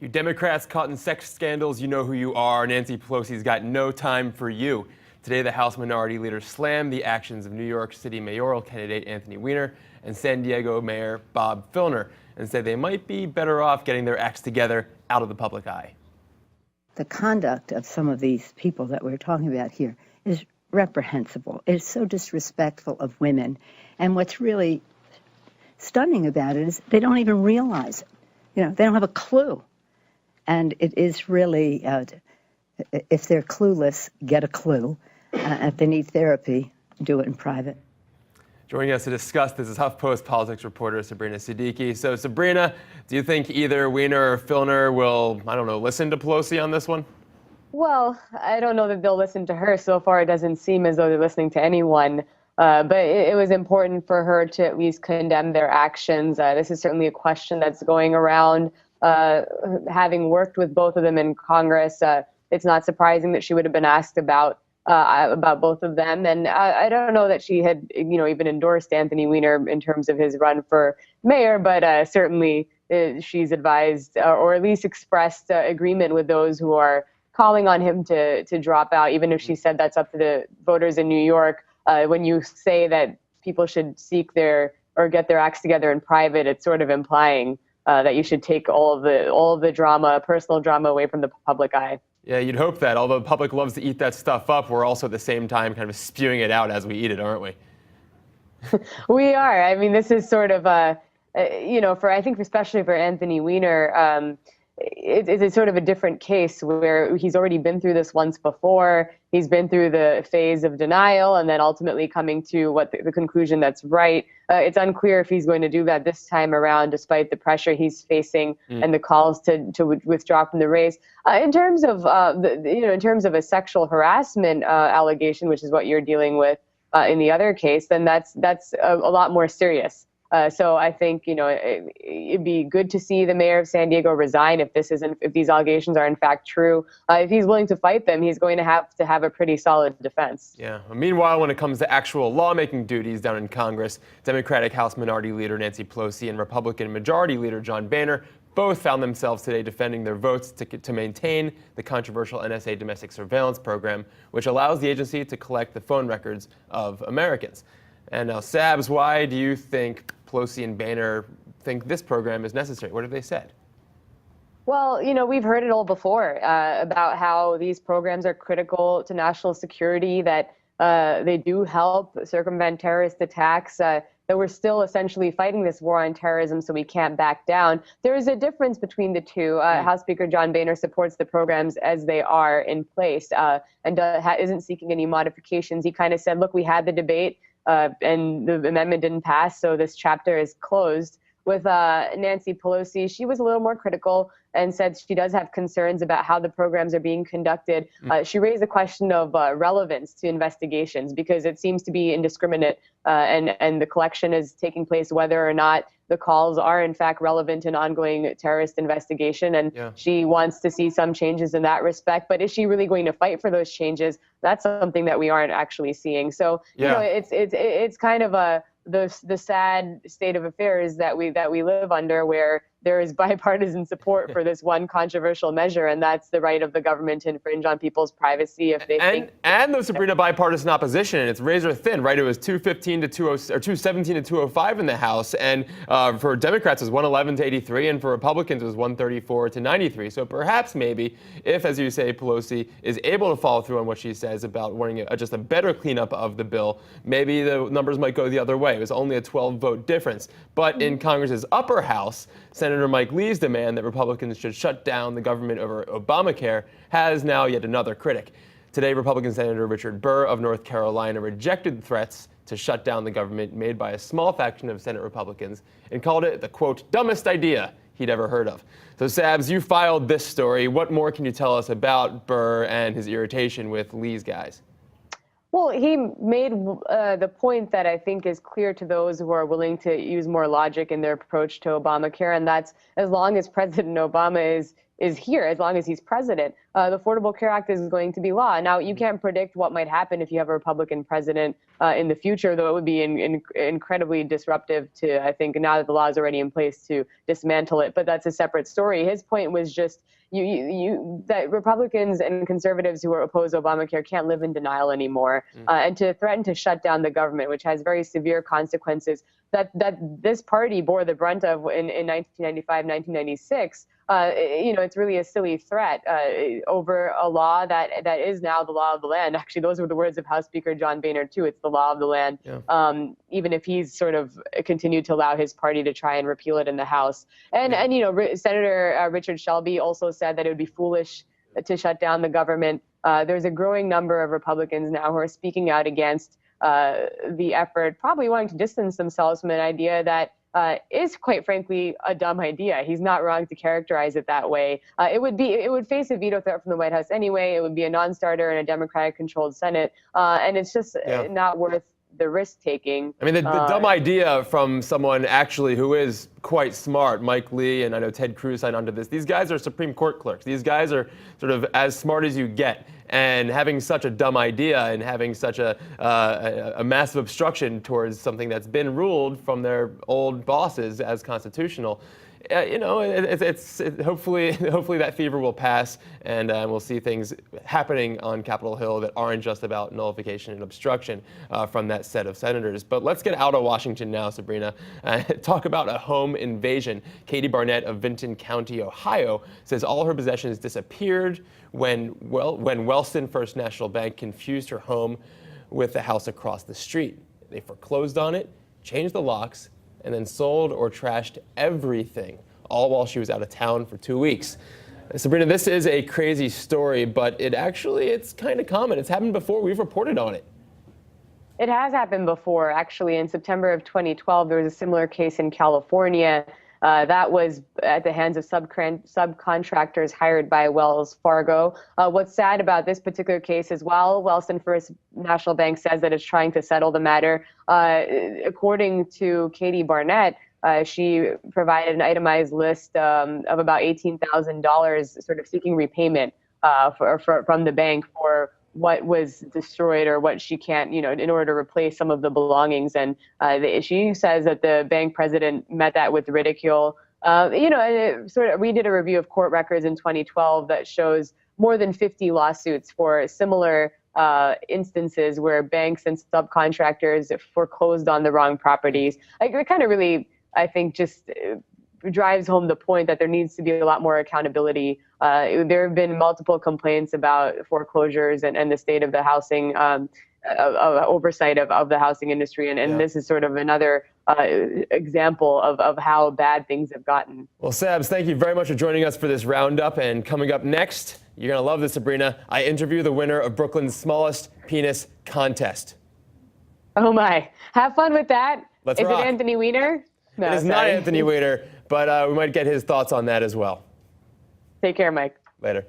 You Democrats caught in sex scandals, you know who you are. Nancy Pelosi's got no time for you. Today, the House Minority Leader slammed the actions of New York City mayoral candidate Anthony Weiner and San Diego Mayor Bob Filner and said they might be better off getting their acts together out of the public eye. The conduct of some of these people that we're talking about here is reprehensible. It's so disrespectful of women. And what's really stunning about it is they don't even realize it. They don't have a clue. And it is really, if they're clueless, get a clue. If they need therapy, do it in private. Joining us to discuss this is HuffPost politics reporter Sabrina Siddiqui. So, Sabrina, do you think either Weiner or Filner will, listen to Pelosi on this one? Well, I don't know that they'll listen to her. So far, it doesn't seem as though they're listening to anyone. But it was important for her to at least condemn their actions. This is certainly a question that's going around. Having worked with both of them in Congress, it's not surprising that she would have been asked about both of them. And I don't know that she had, even endorsed Anthony Weiner in terms of his run for mayor, but certainly she's advised or at least expressed agreement with those who are calling on him to drop out, even if she said that's up to the voters in New York. When you say that people should seek get their acts together in private, it's sort of implying that you should take all of the drama, personal drama, away from the public eye. Yeah, you'd hope that. Although the public loves to eat that stuff up, we're also at the same time kind of spewing it out as we eat it, aren't we? We are. I mean, this is sort of I think especially for Anthony Weiner, it's sort of a different case where he's already been through this once before. He's been through the phase of denial and then ultimately coming to the conclusion that's right. It's unclear if he's going to do that this time around, despite the pressure he's facing and the calls to withdraw from the race. In terms of in terms of a sexual harassment allegation, which is what you're dealing with in the other case, then that's a lot more serious. So I think, it'd be good to see the mayor of San Diego resign if these allegations are in fact true. If he's willing to fight them, he's going to have a pretty solid defense. Yeah. Meanwhile, when it comes to actual lawmaking duties down in Congress, Democratic House Minority Leader Nancy Pelosi and Republican Majority Leader John Boehner both found themselves today defending their votes to maintain the controversial NSA domestic surveillance program, which allows the agency to collect the phone records of Americans. And now, Sabs, why do you think Pelosi and Boehner think this program is necessary? What have they said? Well, we've heard it all before about how these programs are critical to national security, that they do help circumvent terrorist attacks, that we're still essentially fighting this war on terrorism, so we can't back down. There is a difference between the two. House Speaker John Boehner supports the programs as they are in place and isn't seeking any modifications. He kind of said, look, we had the debate. And the amendment didn't pass, so this chapter is closed. With Nancy Pelosi, she was a little more critical and said she does have concerns about how the programs are being conducted. She raised the question of relevance to investigations because it seems to be indiscriminate and the collection is taking place whether or not the calls are in fact relevant in ongoing terrorist investigation. And she wants to see some changes in that respect. But is she really going to fight for those changes? That's something that we aren't actually seeing. So, it's kind of the sad state of affairs that we live under, where there is bipartisan support for this one controversial measure, and that's the right of the government to infringe on people's privacy if they think. And the Sabrina bipartisan opposition, and it's razor thin, right? It was 215 to 217 to 205 in the House, and for Democrats it was 111 to 83, and for Republicans it was 134 to 93. So perhaps maybe if, as you say, Pelosi is able to follow through on what she says about wanting just a better cleanup of the bill, maybe the numbers might go the other way. It was only a 12-vote difference. But in Congress's upper house, Senator Mike Lee's demand that Republicans should shut down the government over Obamacare has now yet another critic. Today, Republican Senator Richard Burr of North Carolina rejected threats to shut down the government made by a small faction of Senate Republicans and called it the, quote, dumbest idea he'd ever heard of. So, Sabs, you filed this story. What more can you tell us about Burr and his irritation with Lee's guys? Well, he made the point that I think is clear to those who are willing to use more logic in their approach to Obamacare, and that's as long as President Obama is is here, as long as he's president, the Affordable Care Act is going to be law. Now, you can't predict what might happen if you have a Republican president in the future, though it would be incredibly disruptive to, I think, now that the law is already in place, to dismantle it. But that's a separate story. His point was just that Republicans and conservatives who are opposed to Obamacare can't live in denial anymore, and to threaten to shut down the government, which has very severe consequences that this party bore the brunt of in 1995, 1996. It's really a silly threat over a law that is now the law of the land. Actually, those were the words of House Speaker John Boehner, too. It's the law of the land, even if he's sort of continued to allow his party to try and repeal it in the House. And Senator Richard Shelby also said that it would be foolish to shut down the government. There's a growing number of Republicans now who are speaking out against the effort, probably wanting to distance themselves from an idea that is, quite frankly, a dumb idea. He's not wrong to characterize it that way. It would face a veto threat from the White House anyway. It would be a non-starter in a Democratic-controlled Senate, and it's just not worth the risk taking. I mean, the dumb idea from someone actually who is quite smart, Mike Lee, and I know Ted Cruz signed onto this. These guys are Supreme Court clerks. These guys are sort of as smart as you get. And having such a dumb idea and having such a massive obstruction towards something that's been ruled from their old bosses as constitutional, hopefully that fever will pass, and we'll see things happening on Capitol Hill that aren't just about nullification and obstruction from that set of senators. But let's get out of Washington now, Sabrina. Talk about a home invasion. Katie Barnett of Vinton County, Ohio, says all her possessions disappeared when Wellston First National Bank confused her home with the house across the street. They foreclosed on it, changed the locks, and then sold or trashed everything, all while she was out of town for 2 weeks. Sabrina, this is a crazy story, but it's kind of common. It's happened before. We've reported on it. It has happened before. Actually, in September of 2012, there was a similar case in California. That was at the hands of subcontractors hired by Wells Fargo. What's sad about this particular case as well, Wellston First National Bank says that it's trying to settle the matter. According to Katie Barnett, she provided an itemized list of about $18,000 sort of seeking repayment from the bank for what was destroyed or what she can't, in order to replace some of the belongings. And she says that the bank president met that with ridicule. And we did a review of court records in 2012 that shows more than 50 lawsuits for similar instances where banks and subcontractors foreclosed on the wrong properties. It kind of really, I think, just drives home the point that there needs to be a lot more accountability. There have been multiple complaints about foreclosures and the state of the housing, oversight of the housing industry. And this is sort of another example of how bad things have gotten. Well, Sabs, thank you very much for joining us for this roundup. And coming up next, you're going to love this, Sabrina. I interview the winner of Brooklyn's smallest penis contest. Oh, my. Have fun with that. Let's Is rock. it Anthony Weiner? No, it is not Anthony Weiner, but we might get his thoughts on that as well. Take care, Mike. Later.